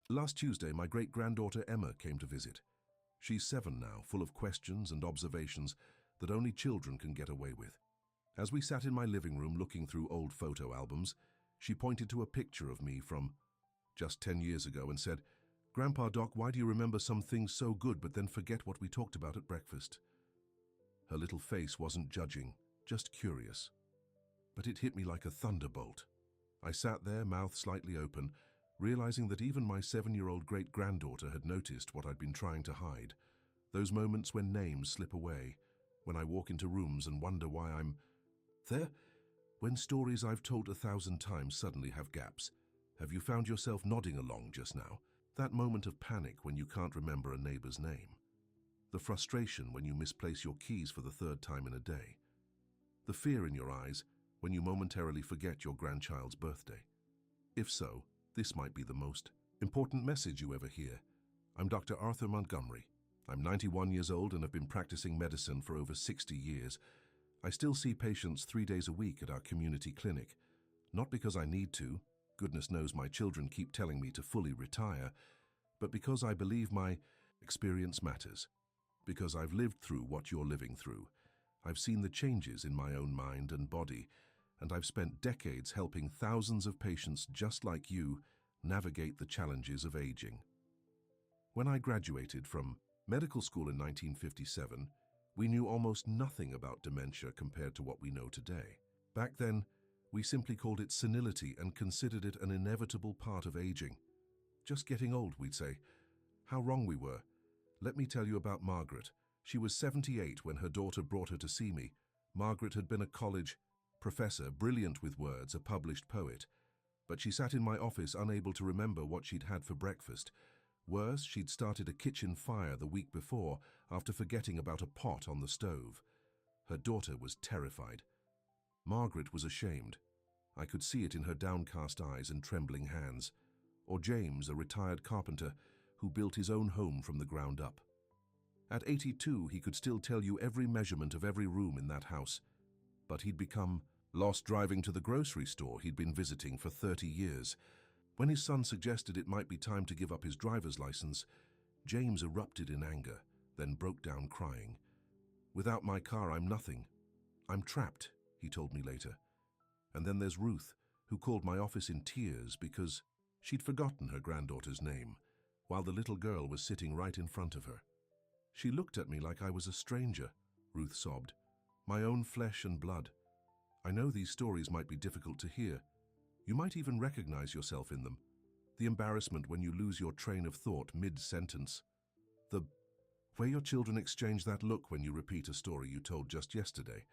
Last Tuesday, my great-granddaughter Emma came to visit. She's 7 now, full of questions and observations that only children can get away with. As we sat in my living room looking through old photo albums, she pointed to a picture of me from just 10 years ago and said, "Grandpa Doc, why do you remember some things so good but then forget what we talked about at breakfast?" Her little face wasn't judging, just curious. But it hit me like a thunderbolt. I sat there, mouth slightly open, realizing that even my 7-year-old great-granddaughter had noticed what I'd been trying to hide. Those moments when names slip away, when I walk into rooms and wonder why I'm there, when stories I've told 1,000 times suddenly have gaps. Have you found yourself nodding along just now? That moment of panic when you can't remember a neighbor's name. The frustration when you misplace your keys for the 3rd time in a day. The fear in your eyes when you momentarily forget your grandchild's birthday. If so, this might be the most important message you ever hear. I'm Dr. Arthur Montgomery. I'm 91 years old and have been practicing medicine for over 60 years. I still see patients 3 days a week at our community clinic. Not because I need to, goodness knows my children keep telling me to fully retire, but because I believe my experience matters. Because I've lived through what you're living through. I've seen the changes in my own mind and body, and I've spent decades helping thousands of patients just like you navigate the challenges of aging. When I graduated from medical school in 1957, we knew almost nothing about dementia compared to what we know today. Back then, we simply called it senility and considered it an inevitable part of aging. Just getting old, we'd say. How wrong we were. Let me tell you about Margaret. She was 78 when her daughter brought her to see me. Margaret had been a college professor, brilliant with words, a published poet. But she sat in my office unable to remember what she'd had for breakfast. Worse, she'd started a kitchen fire the week before after forgetting about a pot on the stove. Her daughter was terrified. Margaret was ashamed. I could see it in her downcast eyes and trembling hands. Or James, a retired carpenter who built his own home from the ground up. At 82, he could still tell you every measurement of every room in that house. But he'd become lost driving to the grocery store he'd been visiting for 30 years. When his son suggested it might be time to give up his driver's license, James erupted in anger, then broke down crying. "Without my car, I'm nothing. I'm trapped," he told me later. And then there's Ruth, who called my office in tears because she'd forgotten her granddaughter's name, while the little girl was sitting right in front of her. "She looked at me like I was a stranger," Ruth sobbed. "My own flesh and blood. I know these stories might be difficult to hear. You might even recognize yourself in them. The embarrassment when you lose your train of thought mid-sentence. The way your children exchange that look when you repeat a story you told just yesterday.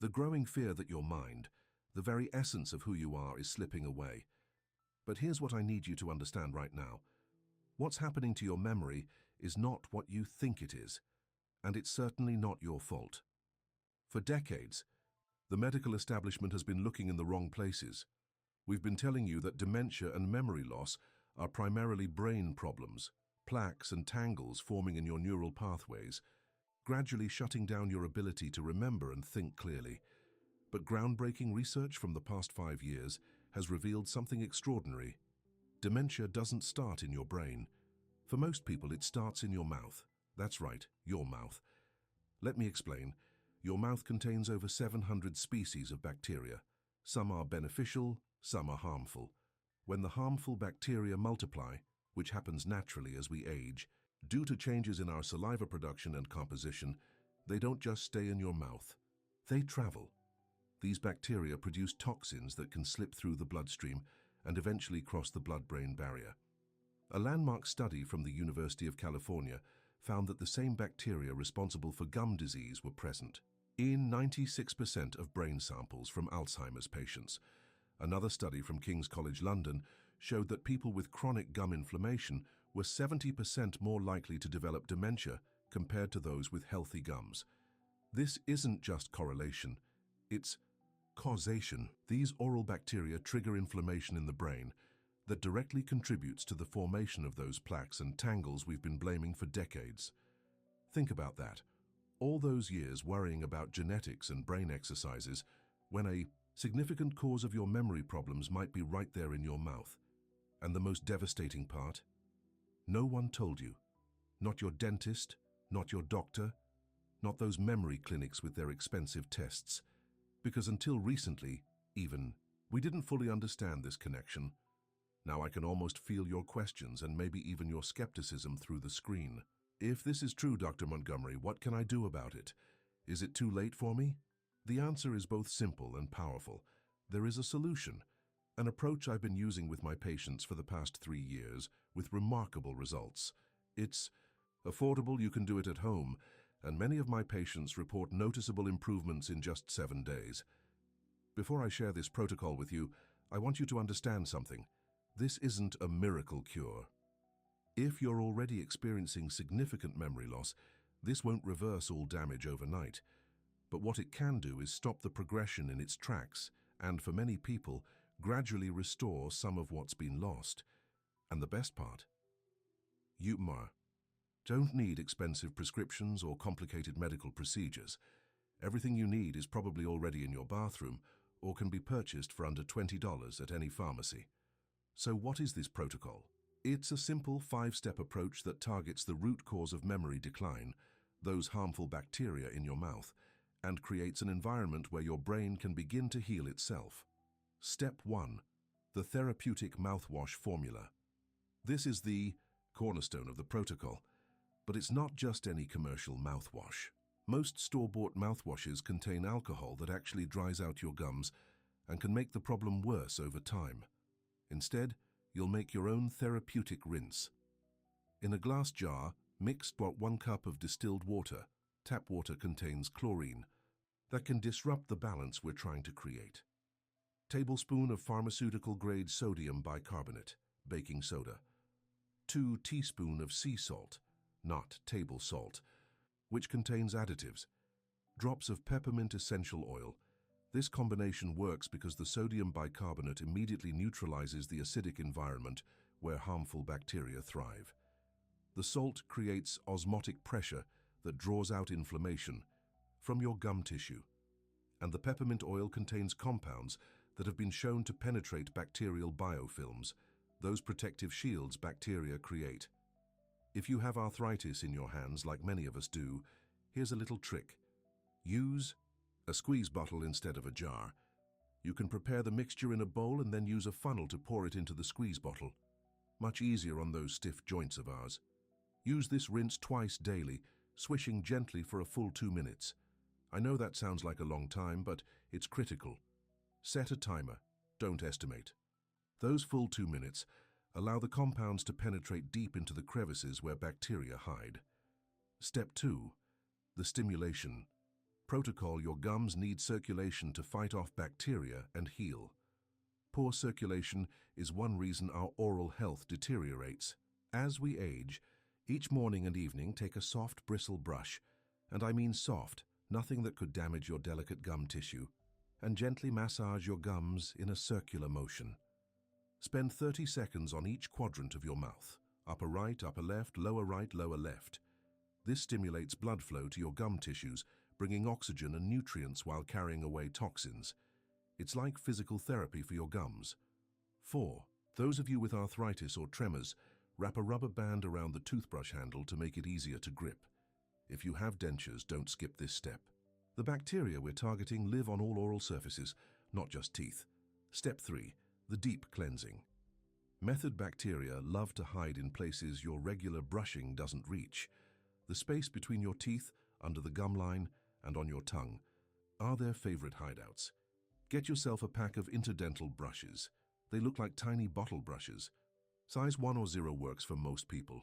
The growing fear that your mind, the very essence of who you are, is slipping away. But here's what I need you to understand right now. What's happening to your memory is not what you think it is, and it's certainly not your fault. For decades, the medical establishment has been looking in the wrong places. We've been telling you that dementia and memory loss are primarily brain problems, plaques and tangles forming in your neural pathways, gradually shutting down your ability to remember and think clearly. But groundbreaking research from the past 5 years has revealed something extraordinary. Dementia doesn't start in your brain. For most people, it starts in your mouth. That's right, your mouth. Let me explain. Your mouth contains over 700 species of bacteria. Some are beneficial, some are harmful. When the harmful bacteria multiply, which happens naturally as we age, due to changes in our saliva production and composition, they don't just stay in your mouth. They travel. These bacteria produce toxins that can slip through the bloodstream and eventually cross the blood-brain barrier. A landmark study from the University of California found that the same bacteria responsible for gum disease were present in 96% of brain samples from Alzheimer's patients. Another study from King's College London showed that people with chronic gum inflammation were 70% more likely to develop dementia compared to those with healthy gums. This isn't just correlation, it's causation. These oral bacteria trigger inflammation in the brain that directly contributes to the formation of those plaques and tangles we've been blaming for decades. Think about that. All those years worrying about genetics and brain exercises when a significant cause of your memory problems might be right there in your mouth. And the most devastating part? No one told you. Not your dentist, not your doctor, not those memory clinics with their expensive tests. Because until recently, even, we didn't fully understand this connection. Now I can almost feel your questions and maybe even your skepticism through the screen. If this is true, Dr. Montgomery, what can I do about it? Is it too late for me? The answer is both simple and powerful. There is a solution, an approach I've been using with my patients for the past 3 years with remarkable results. It's affordable, you can do it at home, and many of my patients report noticeable improvements in just 7 days. Before I share this protocol with you, I want you to understand something. This isn't a miracle cure. If you're already experiencing significant memory loss, this won't reverse all damage overnight. But what it can do is stop the progression in its tracks and, for many people, gradually restore some of what's been lost. And the best part? You don't need expensive prescriptions or complicated medical procedures. Everything you need is probably already in your bathroom or can be purchased for under $20 at any pharmacy. So what is this protocol? It's a simple 5-step approach that targets the root cause of memory decline, those harmful bacteria in your mouth, and creates an environment where your brain can begin to heal itself. Step 1. The therapeutic mouthwash formula. This is the cornerstone of the protocol, but it's not just any commercial mouthwash. Most store-bought mouthwashes contain alcohol that actually dries out your gums and can make the problem worse over time. Instead, you'll make your own therapeutic rinse. In a glass jar, mix about 1 cup of distilled water. Tap water contains chlorine that can disrupt the balance we're trying to create. Tablespoon of pharmaceutical-grade sodium bicarbonate, baking soda. 2 teaspoons of sea salt, not table salt, which contains additives. Drops of peppermint essential oil. This combination works because the sodium bicarbonate immediately neutralizes the acidic environment where harmful bacteria thrive. The salt creates osmotic pressure that draws out inflammation from your gum tissue. And the peppermint oil contains compounds that have been shown to penetrate bacterial biofilms, those protective shields bacteria create. If you have arthritis in your hands, like many of us do, here's a little trick. Use a squeeze bottle instead of a jar. You can prepare the mixture in a bowl and then use a funnel to pour it into the squeeze bottle. Much easier on those stiff joints of ours. Use this rinse twice daily, swishing gently for a full 2 minutes. I know that sounds like a long time, but it's critical. Set a timer. Don't estimate. Those full 2 minutes allow the compounds to penetrate deep into the crevices where bacteria hide. Step 2. The stimulation. Protocol. Your gums need circulation to fight off bacteria and heal. Poor circulation is one reason our oral health deteriorates. As we age, each morning and evening take a soft bristle brush, and I mean soft, nothing that could damage your delicate gum tissue, and gently massage your gums in a circular motion. Spend 30 seconds on each quadrant of your mouth, upper right, upper left, lower right, lower left. This stimulates blood flow to your gum tissues, bringing oxygen and nutrients while carrying away toxins. It's like physical therapy for your gums. 4. Those of you with arthritis or tremors, wrap a rubber band around the toothbrush handle to make it easier to grip. If you have dentures, don't skip this step. The bacteria we're targeting live on all oral surfaces, not just teeth. Step 3. The deep cleansing. Method bacteria love to hide in places your regular brushing doesn't reach. The space between your teeth, under the gum line, and on your tongue are their favorite hideouts. Get yourself a pack of interdental brushes. They look like tiny bottle brushes. Size 1 or 0 works for most people.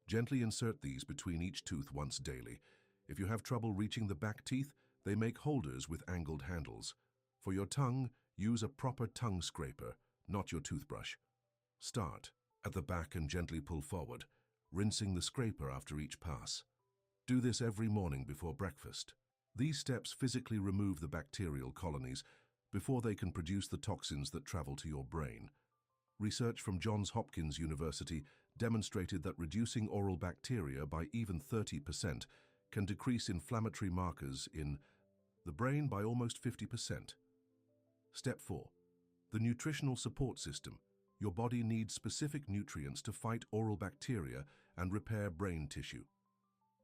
Gently insert these between each tooth once daily. If you have trouble reaching the back teeth, they make holders with angled handles. For your tongue, use a proper tongue scraper, not your toothbrush. Start at the back and gently pull forward, rinsing the scraper after each pass. Do this every morning before breakfast. These steps physically remove the bacterial colonies before they can produce the toxins that travel to your brain. Research from Johns Hopkins University demonstrated that reducing oral bacteria by even 30% can decrease inflammatory markers in the brain by almost 50%. Step 4. The nutritional support system. Your body needs specific nutrients to fight oral bacteria and repair brain tissue.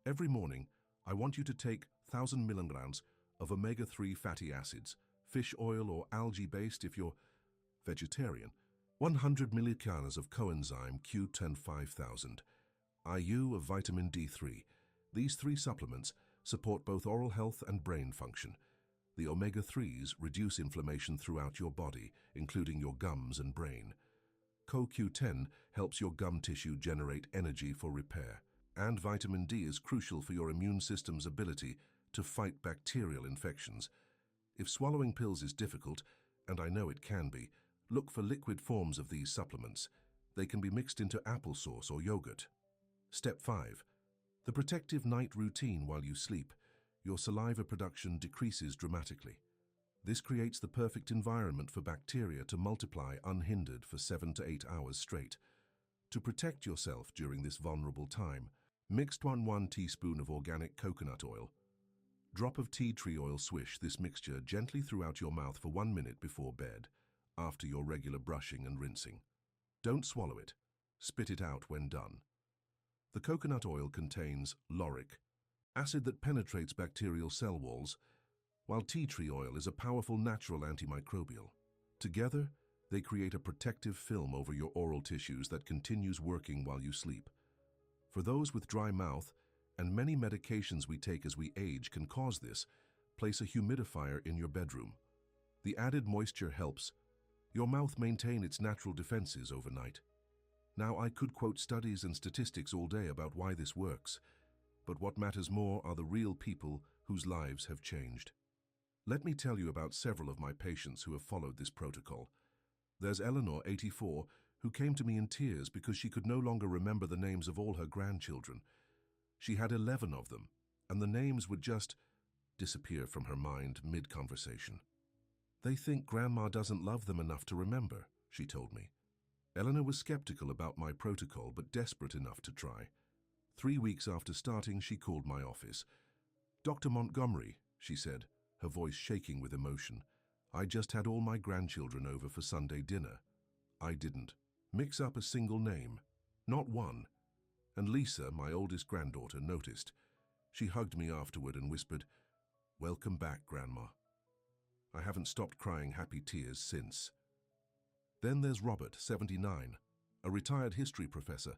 Every morning, I want you to take 1,000 milligrams of omega-3 fatty acids, fish oil or algae-based if you're vegetarian, 100 milligrams of coenzyme Q10 5000, IU of vitamin D3. These 3 supplements support both oral health and brain function. The omega-3s reduce inflammation throughout your body, including your gums and brain. CoQ10 helps your gum tissue generate energy for repair. And vitamin D is crucial for your immune system's ability to fight bacterial infections. If swallowing pills is difficult, and I know it can be, look for liquid forms of these supplements. They can be mixed into applesauce or yogurt. Step 5. The protective night routine while you sleep. Your saliva production decreases dramatically. This creates the perfect environment for bacteria to multiply unhindered for 7 to 8 hours straight. To protect yourself during this vulnerable time, mix 1 teaspoon of organic coconut oil. Drop of tea tree oil, swish this mixture gently throughout your mouth for 1 minute before bed, after your regular brushing and rinsing. Don't swallow it. Spit it out when done. The coconut oil contains lauric acid that penetrates bacterial cell walls, while tea tree oil is a powerful natural antimicrobial. Together, they create a protective film over your oral tissues that continues working while you sleep. For those with dry mouth, and many medications we take as we age can cause this, place a humidifier in your bedroom. The added moisture helps your mouth maintain its natural defenses overnight. Now, I could quote studies and statistics all day about why this works, but what matters more are the real people whose lives have changed. Let me tell you about several of my patients who have followed this protocol. There's Eleanor, 84, who came to me in tears because she could no longer remember the names of all her grandchildren. She had 11 of them, and the names would just disappear from her mind mid-conversation. They think Grandma doesn't love them enough to remember, she told me. Eleanor was skeptical about my protocol, but desperate enough to try. 3 weeks after starting, she called my office. "Dr. Montgomery," she said, her voice shaking with emotion, "I just had all my grandchildren over for Sunday dinner. I didn't mix up a single name, not one." And Lisa, my oldest granddaughter, noticed. She hugged me afterward and whispered, "Welcome back, Grandma." I haven't stopped crying happy tears since. Then there's Robert, 79, a retired history professor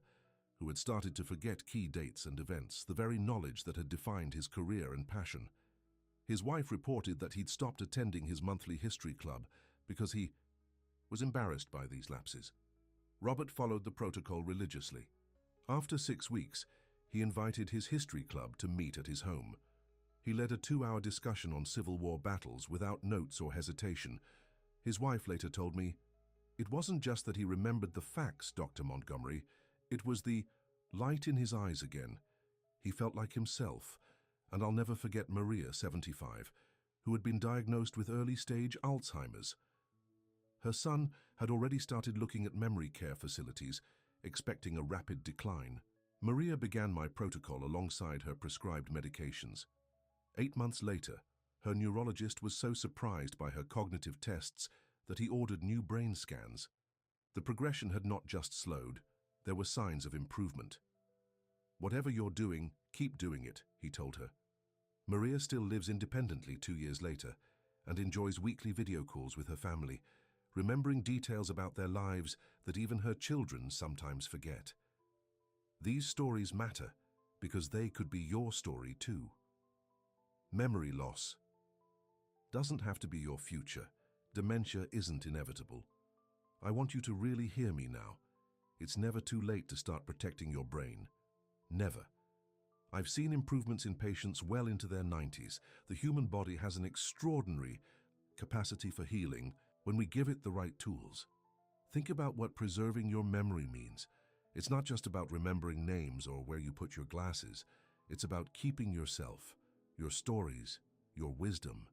who had started to forget key dates and events, the very knowledge that had defined his career and passion. His wife reported that he'd stopped attending his monthly history club because he was embarrassed by these lapses. Robert followed the protocol religiously. After 6 weeks, he invited his history club to meet at his home. He led a 2-hour discussion on Civil War battles without notes or hesitation. His wife later told me, "It wasn't just that he remembered the facts, Dr. Montgomery. It was the light in his eyes again. He felt like himself." And I'll never forget Maria, 75, who had been diagnosed with early-stage Alzheimer's. Her son had already started looking at memory care facilities, expecting a rapid decline. Maria began my protocol alongside her prescribed medications. 8 months later, her neurologist was so surprised by her cognitive tests that he ordered new brain scans. The progression had not just slowed, there were signs of improvement. "Whatever you're doing, keep doing it," he told her. Maria still lives independently 2 years later and enjoys weekly video calls with her family, remembering details about their lives that even her children sometimes forget. These stories matter because they could be your story too. Memory loss doesn't have to be your future. Dementia isn't inevitable. I want you to really hear me now. It's never too late to start protecting your brain. Never. I've seen improvements in patients well into their 90s. The human body has an extraordinary capacity for healing when we give it the right tools. Think about what preserving your memory means. It's not just about remembering names or where you put your glasses. It's about keeping yourself, your stories, your wisdom,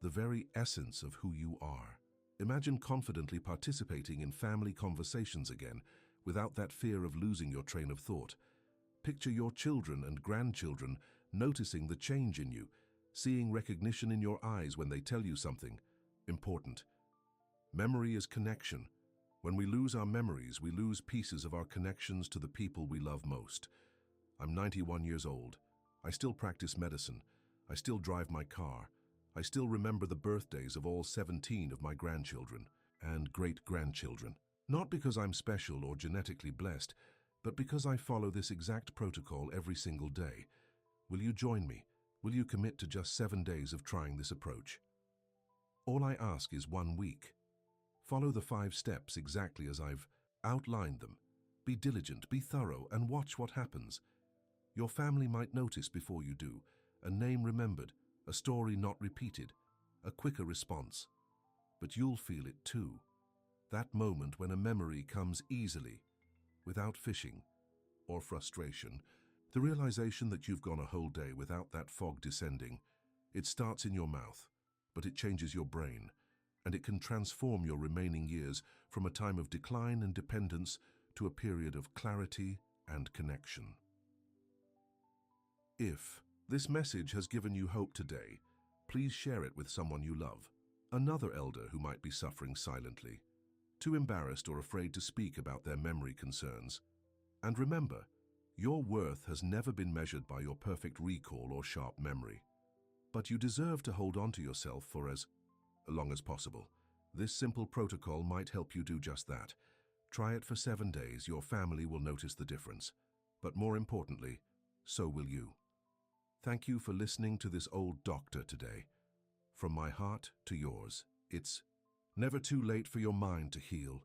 the very essence of who you are. Imagine confidently participating in family conversations again without that fear of losing your train of thought. Picture your children and grandchildren noticing the change in you, seeing recognition in your eyes when they tell you something important. Memory is connection. When we lose our memories, we lose pieces of our connections to the people we love most. I'm 91 years old. I still practice medicine. I still drive my car. I still remember the birthdays of all 17 of my grandchildren and great-grandchildren. Not because I'm special or genetically blessed, but because I follow this exact protocol every single day. Will you join me? Will you commit to just 7 days of trying this approach? All I ask is 1 week. Follow the 5 steps exactly as I've outlined them. Be diligent, be thorough, and watch what happens. Your family might notice before you do, a name remembered, a story not repeated, a quicker response. But you'll feel it too. That moment when a memory comes easily, without fishing or frustration, the realization that you've gone a whole day without that fog descending. It starts in your mouth, but it changes your brain, and it can transform your remaining years from a time of decline and dependence to a period of clarity and connection. If this message has given you hope today, please share it with someone you love, another elder who might be suffering silently, too embarrassed or afraid to speak about their memory concerns. And remember, your worth has never been measured by your perfect recall or sharp memory. But you deserve to hold on to yourself for as long as possible. This simple protocol might help you do just that. Try it for 7 days. Your family will notice the difference. But more importantly, so will you. Thank you for listening to this old doctor today. From my heart to yours, it's never too late for your mind to heal.